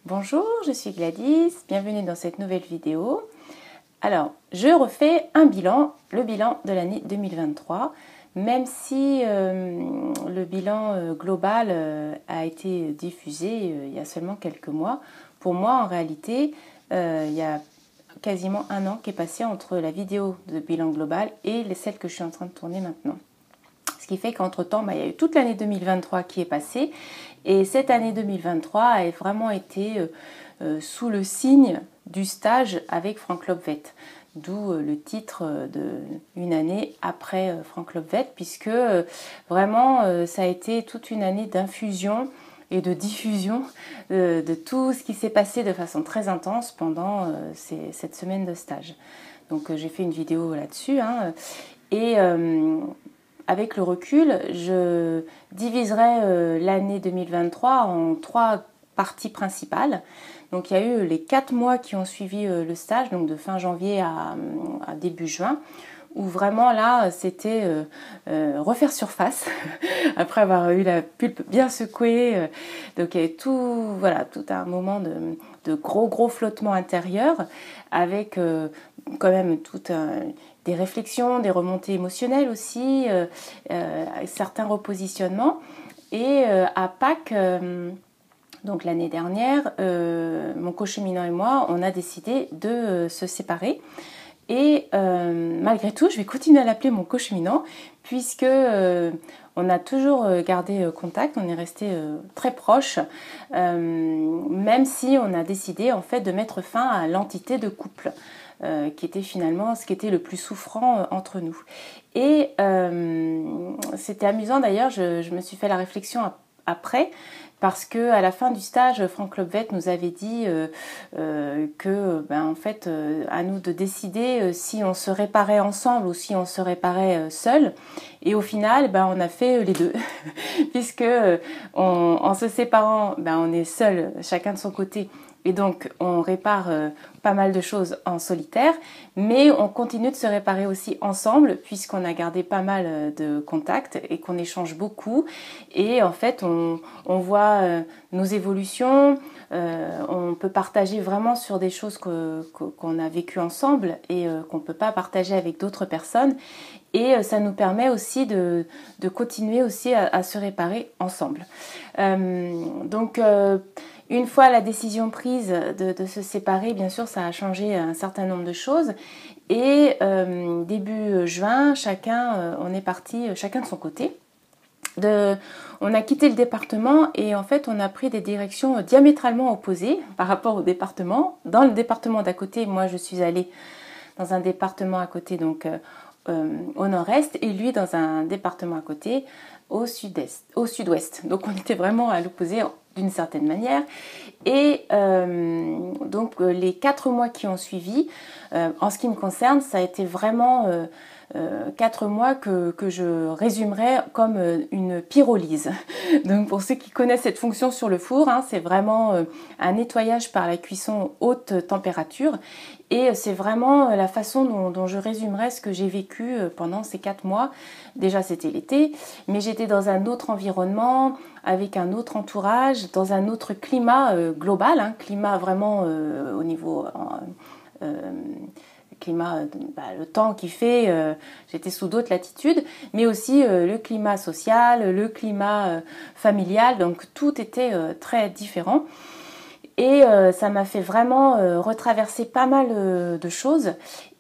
Bonjour, je suis Gladys, bienvenue dans cette nouvelle vidéo. Alors, je refais un bilan, le bilan de l'année 2023, même si le bilan global a été diffusé il y a seulement quelques mois. Pour moi, en réalité, il y a quasiment un an qui est passé entre la vidéo de bilan global et celle que je suis en train de tourner maintenant. Ce qui fait qu'entre-temps, il y a eu toute l'année 2023 qui est passée. Et cette année 2023 a vraiment été sous le signe du stage avec Frank Lobvet. D'où le titre de Une année après Frank Lobvet, puisque vraiment ça a été toute une année d'infusion et de diffusion de tout ce qui s'est passé de façon très intense pendant cette semaine de stage. Donc j'ai fait une vidéo là-dessus. Et avec le recul, je diviserai l'année 2023 en 3 parties principales. Donc il y a eu les 4 mois qui ont suivi le stage, donc de fin janvier à début juin, où vraiment là c'était refaire surface après avoir eu la pulpe bien secouée. Donc il y avait tout un moment de gros flottement intérieur avec quand même des réflexions, des remontées émotionnelles aussi, certains repositionnements. Et à Pâques, donc l'année dernière, mon cocheminant et moi, on a décidé de se séparer. Et malgré tout, je vais continuer à l'appeler mon cocheminant, puisque on a toujours gardé contact, on est resté très proches, même si on a décidé en fait de mettre fin à l'entité de couple. Qui était finalement ce qui était le plus souffrant entre nous. Et c'était amusant d'ailleurs, je me suis fait la réflexion après, parce que à la fin du stage, Frank Lobvet nous avait dit que, en fait, à nous de décider si on se réparait ensemble ou si on se réparait seul. Et au final, on a fait les deux, puisque en se séparant, on est seul, chacun de son côté. Et donc, on répare pas mal de choses en solitaire, mais on continue de se réparer aussi ensemble, puisqu'on a gardé pas mal de contacts et qu'on échange beaucoup. Et en fait, on voit nos évolutions, on peut partager vraiment sur des choses qu'on a vécues ensemble et qu'on ne peut pas partager avec d'autres personnes. Et ça nous permet aussi de continuer aussi à se réparer ensemble. Une fois la décision prise de se séparer, bien sûr, ça a changé un certain nombre de choses. Et début juin, on est parti chacun de son côté. On a quitté le département et en fait, on a pris des directions diamétralement opposées par rapport au département. Dans le département d'à côté, moi, je suis allée dans un département à côté, donc au nord-est, et lui dans un département à côté, au sud-ouest. Donc on était vraiment à l'opposé d'une certaine manière. Et les 4 mois qui ont suivi, en ce qui me concerne, ça a été vraiment 4 mois que je résumerais comme une pyrolyse. Donc pour ceux qui connaissent cette fonction sur le four, c'est vraiment un nettoyage par la cuisson haute température. Et c'est vraiment la façon dont je résumerais ce que j'ai vécu pendant ces 4 mois. Déjà, c'était l'été, mais j'étais dans un autre environnement, avec un autre entourage, dans un autre climat global, climat vraiment au niveau climat, le temps qui fait, j'étais sous d'autres latitudes, mais aussi le climat social, le climat familial, donc tout était très différent. Et ça m'a fait vraiment retraverser pas mal de choses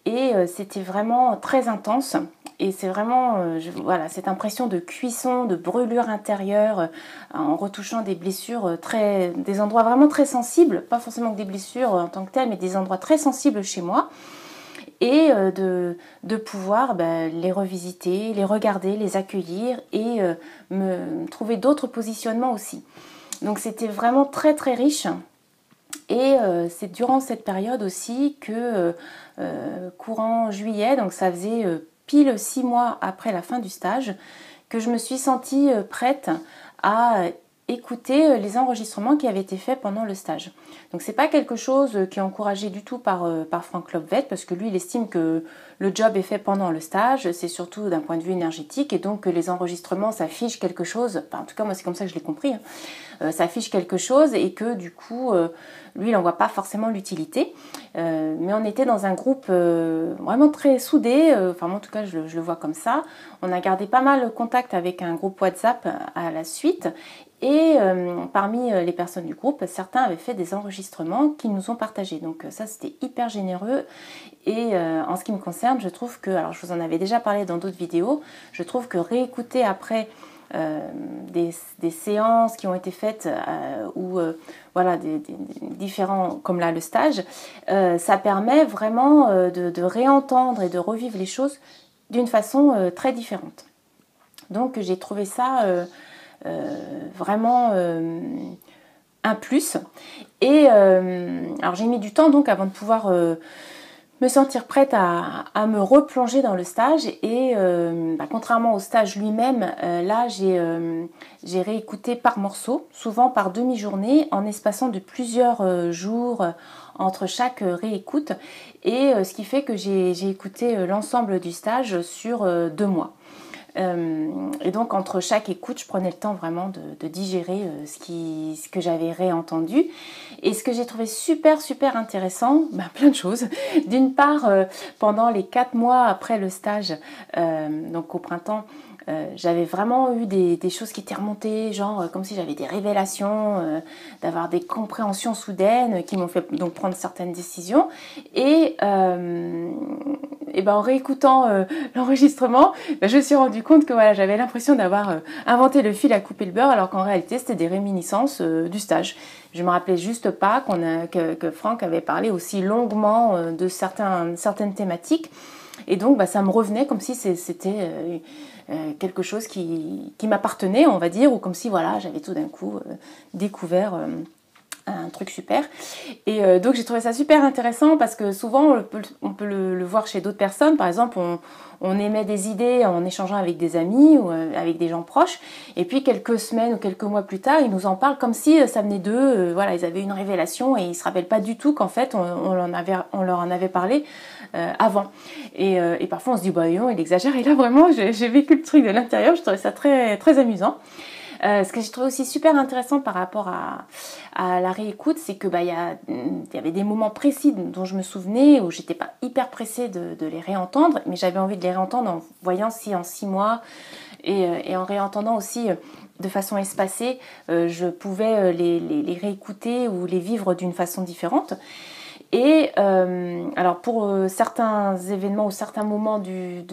et c'était vraiment très intense. Et c'est vraiment cette impression de cuisson, de brûlure intérieure en retouchant des blessures, des endroits vraiment très sensibles, pas forcément que des blessures en tant que telles, mais des endroits très sensibles chez moi. Et de pouvoir les revisiter, les regarder, les accueillir et me trouver d'autres positionnements aussi. Donc c'était vraiment très très riche. Et c'est durant cette période aussi que courant juillet, donc ça faisait pile 6 mois après la fin du stage, que je me suis sentie prête à écouter les enregistrements qui avaient été faits pendant le stage. Donc c'est pas quelque chose qui est encouragé du tout par Frank Lobvet, parce que lui il estime que le job est fait pendant le stage, c'est surtout d'un point de vue énergétique, et donc les enregistrements ça fiche quelque chose, enfin, en tout cas moi c'est comme ça que je l'ai compris, hein. Ça fiche quelque chose et que du coup lui il n'en voit pas forcément l'utilité. Mais on était dans un groupe vraiment très soudé, enfin moi, en tout cas je le vois comme ça. On a gardé pas mal contact avec un groupe WhatsApp à la suite. Et parmi les personnes du groupe, certains avaient fait des enregistrements qu'ils nous ont partagés. Donc ça, c'était hyper généreux. Et en ce qui me concerne, je trouve que, alors je vous en avais déjà parlé dans d'autres vidéos, je trouve que réécouter après des séances qui ont été faites ou voilà, des différents, comme là le stage, ça permet vraiment de réentendre et de revivre les choses d'une façon très différente. Donc j'ai trouvé ça vraiment un plus. Et alors j'ai mis du temps donc avant de pouvoir me sentir prête à me replonger dans le stage. Et contrairement au stage lui-même, là j'ai réécouté par morceaux, souvent par demi-journée, en espaçant de plusieurs jours entre chaque réécoute. Et ce qui fait que j'ai écouté l'ensemble du stage sur 2 mois. Et donc entre chaque écoute, je prenais le temps vraiment de digérer ce que j'avais réentendu. Et ce que j'ai trouvé super intéressant, plein de choses. D'une part, pendant les 4 mois après le stage, donc au printemps, j'avais vraiment eu des choses qui étaient remontées, genre comme si j'avais des révélations, d'avoir des compréhensions soudaines qui m'ont fait donc prendre certaines décisions. Et en réécoutant l'enregistrement, je me suis rendu compte que voilà, j'avais l'impression d'avoir inventé le fil à couper le beurre, alors qu'en réalité c'était des réminiscences du stage. Je me rappelais juste pas que Franck avait parlé aussi longuement de certaines thématiques. Et donc ça me revenait comme si c'était quelque chose qui m'appartenait, on va dire, ou comme si voilà, j'avais tout d'un coup découvert un truc super. Et donc j'ai trouvé ça super intéressant parce que souvent on peut le voir chez d'autres personnes. Par exemple, on émet des idées en échangeant avec des amis ou avec des gens proches, et puis quelques semaines ou quelques mois plus tard, ils nous en parlent comme si ça venait d'eux. Voilà, ils avaient une révélation et ils se rappellent pas du tout qu'en fait on leur en avait parlé avant. Et parfois on se dit non, il exagère. Et là vraiment, j'ai vécu le truc de l'intérieur. Je trouvais ça très très amusant. Ce que j'ai trouvé aussi super intéressant par rapport à la réécoute, c'est que y avait des moments précis dont je me souvenais où j'étais pas hyper pressée de les réentendre, mais j'avais envie de les réentendre en voyant si en 6 mois et en réentendant aussi de façon espacée, je pouvais les réécouter ou les vivre d'une façon différente. Et alors pour certains événements ou certains moments du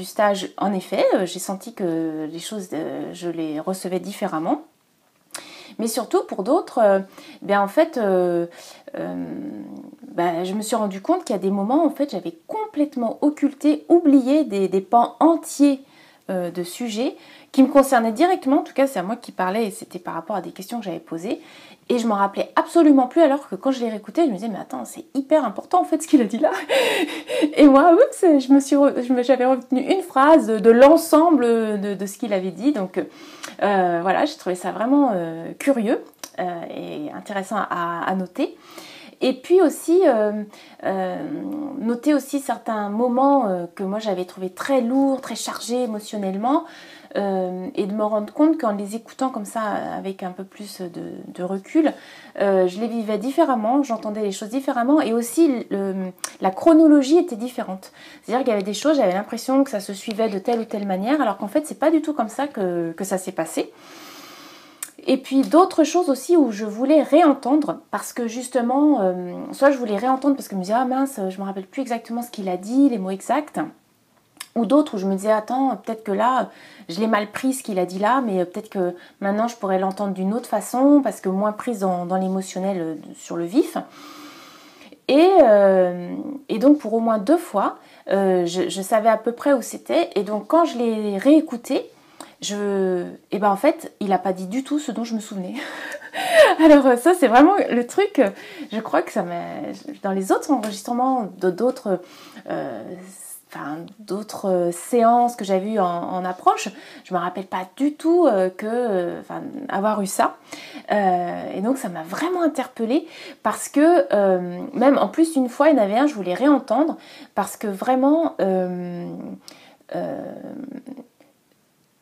stage, en effet, j'ai senti que les choses, je les recevais différemment. Mais surtout pour d'autres, en fait, je me suis rendu compte qu'il y a des moments, en fait, j'avais complètement occulté, oublié des pans entiers de sujets qui me concernaient directement. En tout cas, c'est à moi qui parlais et c'était par rapport à des questions que j'avais posées. Et je m'en rappelais absolument plus, alors que quand je l'ai réécouté, je me disais, mais attends, c'est hyper important en fait ce qu'il a dit là. Et moi, j'avais retenu une phrase de l'ensemble de ce qu'il avait dit. Donc voilà, j'ai trouvé ça vraiment curieux et intéressant à noter. Et puis aussi, noter aussi certains moments que moi j'avais trouvé très lourds, très chargés émotionnellement, et de me rendre compte qu'en les écoutant comme ça avec un peu plus de recul, je les vivais différemment, j'entendais les choses différemment, et aussi la chronologie était différente. C'est-à-dire qu'il y avait des choses, j'avais l'impression que ça se suivait de telle ou telle manière, alors qu'en fait c'est pas du tout comme ça que ça s'est passé. Et puis d'autres choses aussi où je voulais réentendre, parce que justement, soit je voulais réentendre parce que je me disais, ah mince, je me rappelle plus exactement ce qu'il a dit, les mots exacts, ou d'autres où je me disais, attends, peut-être que là, je l'ai mal pris ce qu'il a dit là, mais peut-être que maintenant je pourrais l'entendre d'une autre façon, parce que moins prise dans l'émotionnel sur le vif. Et donc pour au moins 2 fois, je savais à peu près où c'était, et donc quand je l'ai réécouté, en fait, il n'a pas dit du tout ce dont je me souvenais. Alors ça, c'est vraiment le truc, je crois que ça m'a... Dans les autres enregistrements d'autres d'autres séances que j'avais eues en approche, je ne me rappelle pas du tout avoir eu ça. Et donc ça m'a vraiment interpellée parce que même en plus une fois, il y en avait un, je voulais réentendre parce que vraiment...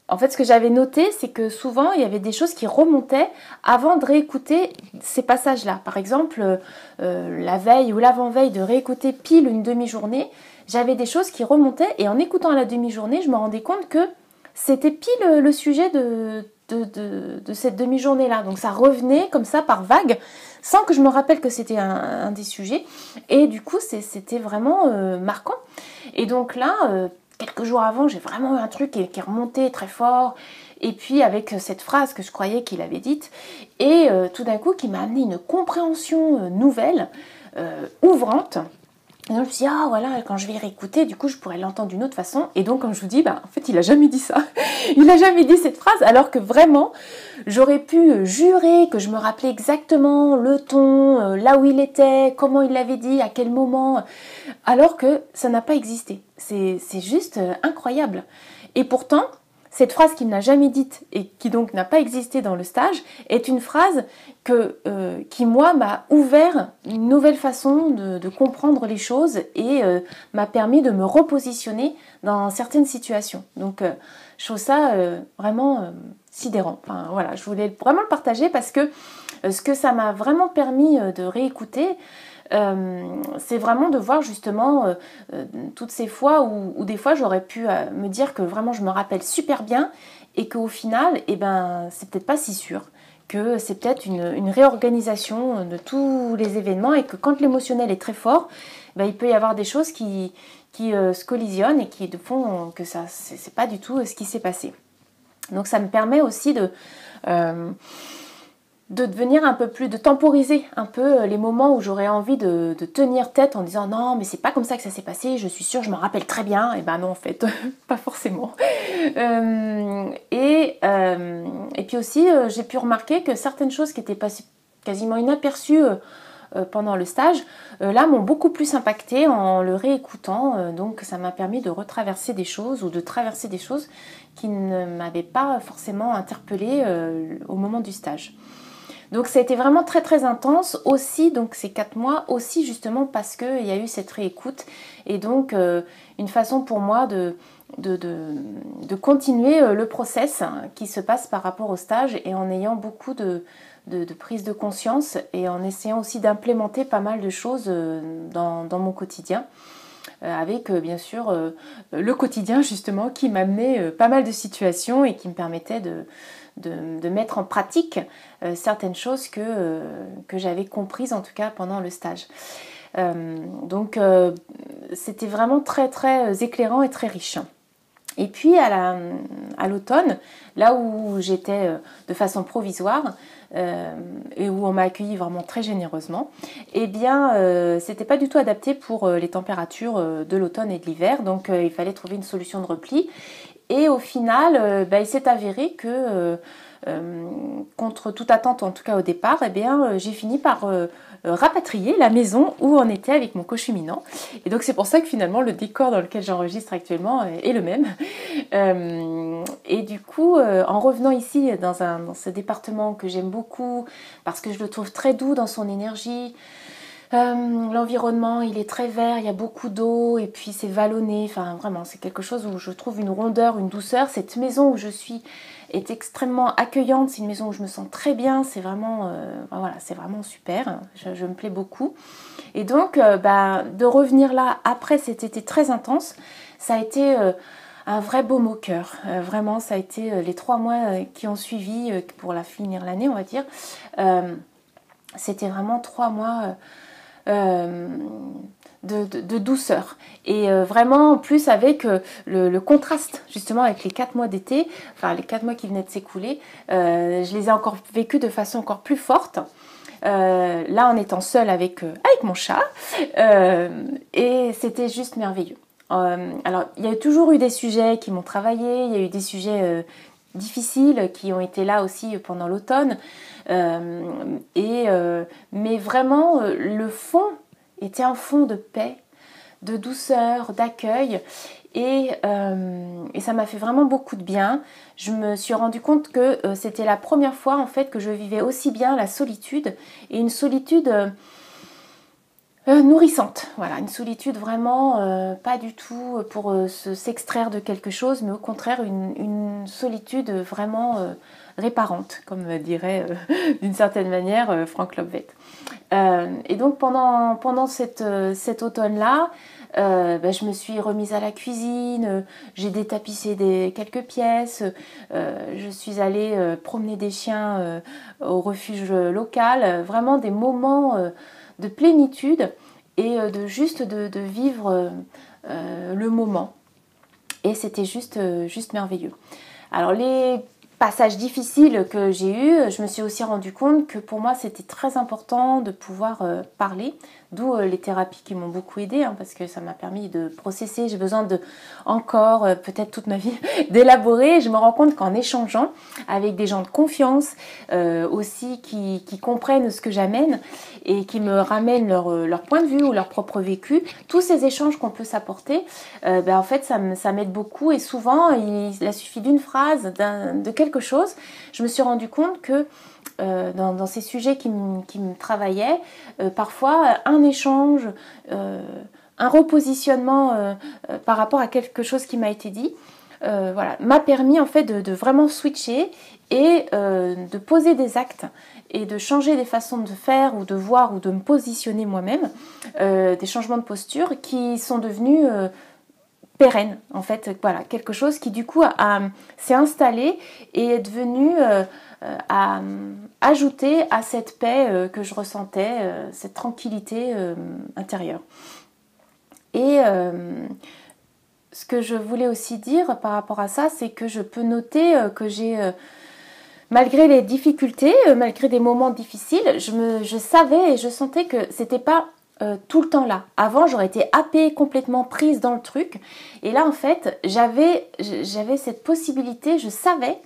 en fait, ce que j'avais noté, c'est que souvent, il y avait des choses qui remontaient avant de réécouter ces passages-là. Par exemple, la veille ou l'avant-veille de réécouter pile une demi-journée, j'avais des choses qui remontaient et en écoutant la demi-journée, je me rendais compte que c'était pile le sujet de cette demi-journée-là. Donc ça revenait comme ça par vagues, sans que je me rappelle que c'était un des sujets. Et du coup, c'était vraiment marquant. Et donc là... quelques jours avant, j'ai vraiment eu un truc qui est remonté très fort. Et puis avec cette phrase que je croyais qu'il avait dite. Et tout d'un coup, qui m'a amené une compréhension nouvelle, ouvrante. Et donc je me suis dit, ah voilà, quand je vais réécouter, du coup, je pourrais l'entendre d'une autre façon. Et donc, comme je vous dis, en fait, il n'a jamais dit ça. Il n'a jamais dit cette phrase, alors que vraiment, j'aurais pu jurer que je me rappelais exactement le ton, là où il était, comment il l'avait dit, à quel moment, alors que ça n'a pas existé. C'est juste incroyable. Et pourtant, cette phrase qu'il n'a jamais dite et qui donc n'a pas existé dans le stage est une phrase qui, moi, m'a ouvert une nouvelle façon de comprendre les choses et m'a permis de me repositionner dans certaines situations. Donc, je trouve ça vraiment sidérant. Enfin, voilà, je voulais vraiment le partager parce que ce que ça m'a vraiment permis de réécouter, c'est vraiment de voir justement toutes ces fois où des fois j'aurais pu me dire que vraiment je me rappelle super bien et qu'au final, c'est peut-être pas si sûr, que c'est peut-être une réorganisation de tous les événements et que quand l'émotionnel est très fort, il peut y avoir des choses qui se collisionnent et qui font que ça c'est pas du tout ce qui s'est passé. Donc ça me permet aussi de devenir un peu plus, de temporiser un peu les moments où j'aurais envie de tenir tête en disant non mais c'est pas comme ça que ça s'est passé, je suis sûre, je m'en rappelle très bien. Et non en fait, pas forcément. Et puis aussi j'ai pu remarquer que certaines choses qui étaient passées quasiment inaperçues pendant le stage, là m'ont beaucoup plus impacté en le réécoutant, donc ça m'a permis de retraverser des choses ou de traverser des choses qui ne m'avaient pas forcément interpellée au moment du stage. Donc ça a été vraiment très très intense aussi, donc ces 4 mois aussi justement parce qu'il y a eu cette réécoute et donc une façon pour moi de continuer le process qui se passe par rapport au stage et en ayant beaucoup de prise de conscience et en essayant aussi d'implémenter pas mal de choses dans mon quotidien. Avec bien sûr le quotidien justement qui m'amenait pas mal de situations et qui me permettait de mettre en pratique certaines choses que j'avais comprises en tout cas pendant le stage. Donc c'était vraiment très très éclairant et très riche. Et puis à l'automne, là où j'étais de façon provisoire et où on m'a accueilli vraiment très généreusement, c'était pas du tout adapté pour les températures de l'automne et de l'hiver, donc il fallait trouver une solution de repli. Et au final, il s'est avéré que contre toute attente, en tout cas au départ, j'ai fini par rapatrier la maison où on était avec mon coach luminant. Et donc c'est pour ça que finalement le décor dans lequel j'enregistre actuellement est le même. Et du coup, en revenant ici dans ce département que j'aime beaucoup, parce que je le trouve très doux dans son énergie, l'environnement il est très vert, il y a beaucoup d'eau et puis c'est vallonné, enfin vraiment c'est quelque chose où je trouve une rondeur, une douceur. Cette maison où je suis est extrêmement accueillante, c'est une maison où je me sens très bien, c'est vraiment, c'est vraiment super, je me plais beaucoup. Et donc de revenir là après cet été très intense, ça a été un vrai baume au cœur, vraiment ça a été les 3 mois qui ont suivi pour finir l'année on va dire, c'était vraiment 3 mois de douceur et vraiment en plus avec le contraste justement avec les 4 mois d'été, enfin les 4 mois qui venaient de s'écouler, je les ai encore vécus de façon encore plus forte, là en étant seule avec mon chat, et c'était juste merveilleux. Alors il y a toujours eu des sujets qui m'ont travaillé, il y a eu des sujets difficiles qui ont été là aussi pendant l'automne, mais vraiment le fond était un fond de paix, de douceur, d'accueil. Et ça m'a fait vraiment beaucoup de bien. Je me suis rendu compte que c'était la première fois en fait que je vivais aussi bien la solitude, et une solitude nourrissante. Voilà, une solitude vraiment pas du tout pour s'extraire de quelque chose, mais au contraire une solitude vraiment réparante, comme dirait d'une certaine manière Frank Lobvet. Et donc pendant cet automne-là, je me suis remise à la cuisine, j'ai détapissé quelques pièces, je suis allée promener des chiens au refuge local, vraiment des moments de plénitude et de vivre le moment. Et c'était juste merveilleux. Alors les passages difficiles que j'ai eus, je me suis aussi rendu compte que pour moi c'était très important de pouvoir parler, d'où les thérapies qui m'ont beaucoup aidée, parce que ça m'a permis de processer. J'ai besoin de encore, peut-être toute ma vie, d'élaborer. Je me rends compte qu'en échangeant avec des gens de confiance aussi qui comprennent ce que j'amène et qui me ramènent leur point de vue ou leur propre vécu, tous ces échanges qu'on peut s'apporter, en fait ça m'aide beaucoup. Et souvent il a suffi d'une phrase, de quelque chose. Je me suis rendu compte que dans ces sujets qui me travaillaient, parfois un échange, un repositionnement par rapport à quelque chose qui m'a été dit, m'a permis en fait de vraiment switcher et de poser des actes et de changer des façons de faire ou de voir ou de me positionner moi-même, des changements de posture qui sont devenus pérenne, en fait, voilà, quelque chose qui du coup s'est installé et est devenu à ajouter à cette paix que je ressentais, cette tranquillité intérieure. Et ce que je voulais aussi dire par rapport à ça, c'est que je peux noter que j'ai, malgré les difficultés, malgré des moments difficiles, je savais et je sentais que c'était pas tout le temps là. Avant, j'aurais été happée, complètement prise dans le truc. Et là, en fait, j'avais cette possibilité, je savais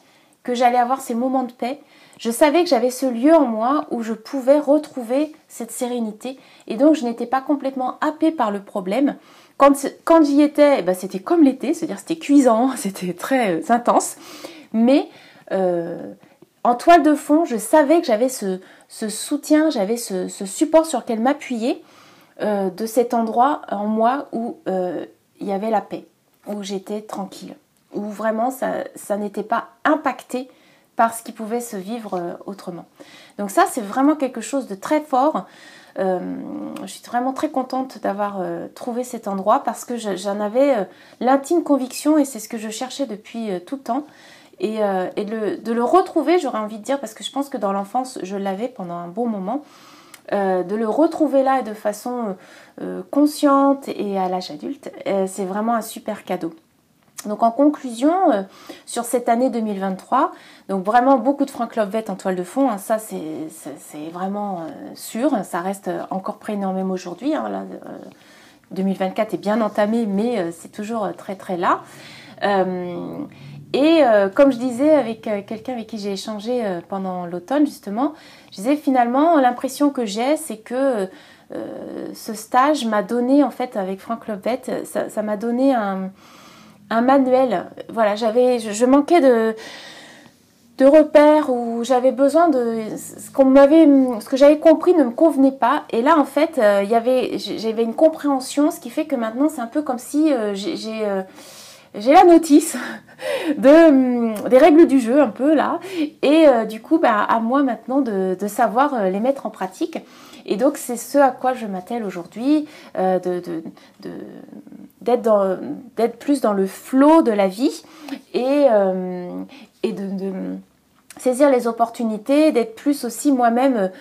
que j'allais avoir ces moments de paix. Je savais que j'avais ce lieu en moi où je pouvais retrouver cette sérénité. Et donc, je n'étais pas complètement happée par le problème. Quand j'y étais, c'était comme l'été, c'est-à-dire c'était cuisant, c'était très intense. Mais en toile de fond, je savais que j'avais ce soutien, j'avais ce support sur lequel m'appuyer, de cet endroit en moi où il y avait la paix, où j'étais tranquille, où vraiment ça n'était pas impacté par ce qui pouvait se vivre autrement. Donc ça, c'est vraiment quelque chose de très fort. Je suis vraiment très contente d'avoir trouvé cet endroit parce que j'en avais l'intime conviction et c'est ce que je cherchais depuis tout le temps. Et de le retrouver, j'aurais envie de dire, parce que je pense que dans l'enfance, je l'avais pendant un bon moment, de le retrouver là de façon consciente et à l'âge adulte, c'est vraiment un super cadeau. Donc en conclusion, sur cette année 2023, donc vraiment beaucoup de Frank Lobvet en toile de fond, ça c'est vraiment sûr, ça reste encore prégnant même aujourd'hui, 2024 est bien entamé, mais c'est toujours très très là. Et comme je disais avec quelqu'un avec qui j'ai échangé pendant l'automne justement, je disais finalement l'impression que j'ai, c'est que ce stage m'a donné en fait avec Frank Lobvet, ça m'a donné un manuel. Voilà, je manquais de repères où j'avais besoin de ce que j'avais compris ne me convenait pas. Et là en fait, j'avais une compréhension, ce qui fait que maintenant c'est un peu comme si j'ai la notice des règles du jeu un peu là, et du coup à moi maintenant de savoir les mettre en pratique. Et donc c'est ce à quoi je m'attelle aujourd'hui, d'être plus dans le flow de la vie et de saisir les opportunités, d'être plus aussi moi-même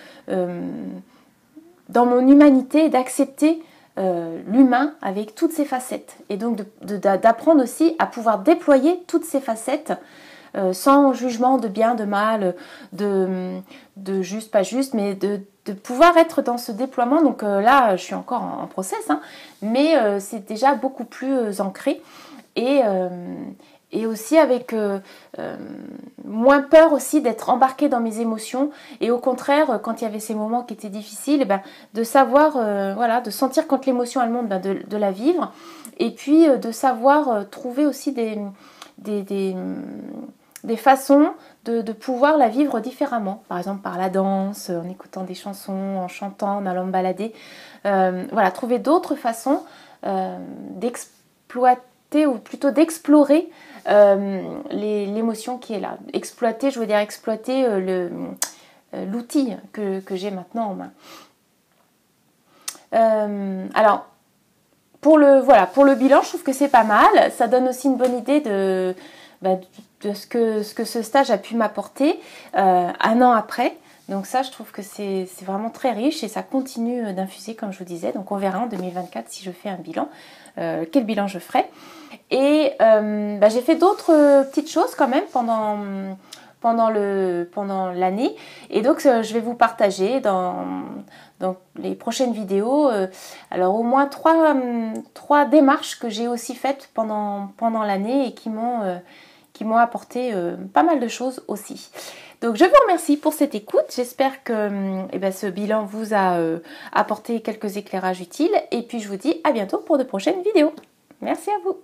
dans mon humanité, d'accepter l'humain avec toutes ses facettes. Et donc d'apprendre aussi à pouvoir déployer toutes ces facettes sans jugement de bien, de mal, de juste, pas juste, mais de pouvoir être dans ce déploiement. Donc là, je suis encore en process, mais c'est déjà beaucoup plus ancré. Et et aussi avec moins peur aussi d'être embarquée dans mes émotions, et au contraire quand il y avait ces moments qui étaient difficiles, de savoir voilà, de sentir quand l'émotion elle monte, de la vivre, et puis de savoir trouver aussi des façons de pouvoir la vivre différemment, par exemple par la danse, en écoutant des chansons, en chantant, en allant me balader, voilà, trouver d'autres façons d'exploiter, ou plutôt d'explorer l'émotion qui est là. Exploiter, je veux dire exploiter l'outil que j'ai maintenant en main. Alors, pour le bilan, je trouve que c'est pas mal. Ça donne aussi une bonne idée de ce que ce stage a pu m'apporter 1 an après. Donc ça, je trouve que c'est vraiment très riche, et ça continue d'infuser, comme je vous disais. Donc on verra en 2024 si je fais un bilan, quel bilan je ferai. Et j'ai fait d'autres petites choses quand même pendant l'année. Et donc je vais vous partager dans les prochaines vidéos, alors au moins trois démarches que j'ai aussi faites pendant l'année, et qui m'ont apporté pas mal de choses aussi. Donc je vous remercie pour cette écoute. J'espère que ce bilan vous a apporté quelques éclairages utiles. Et puis je vous dis à bientôt pour de prochaines vidéos. Merci à vous.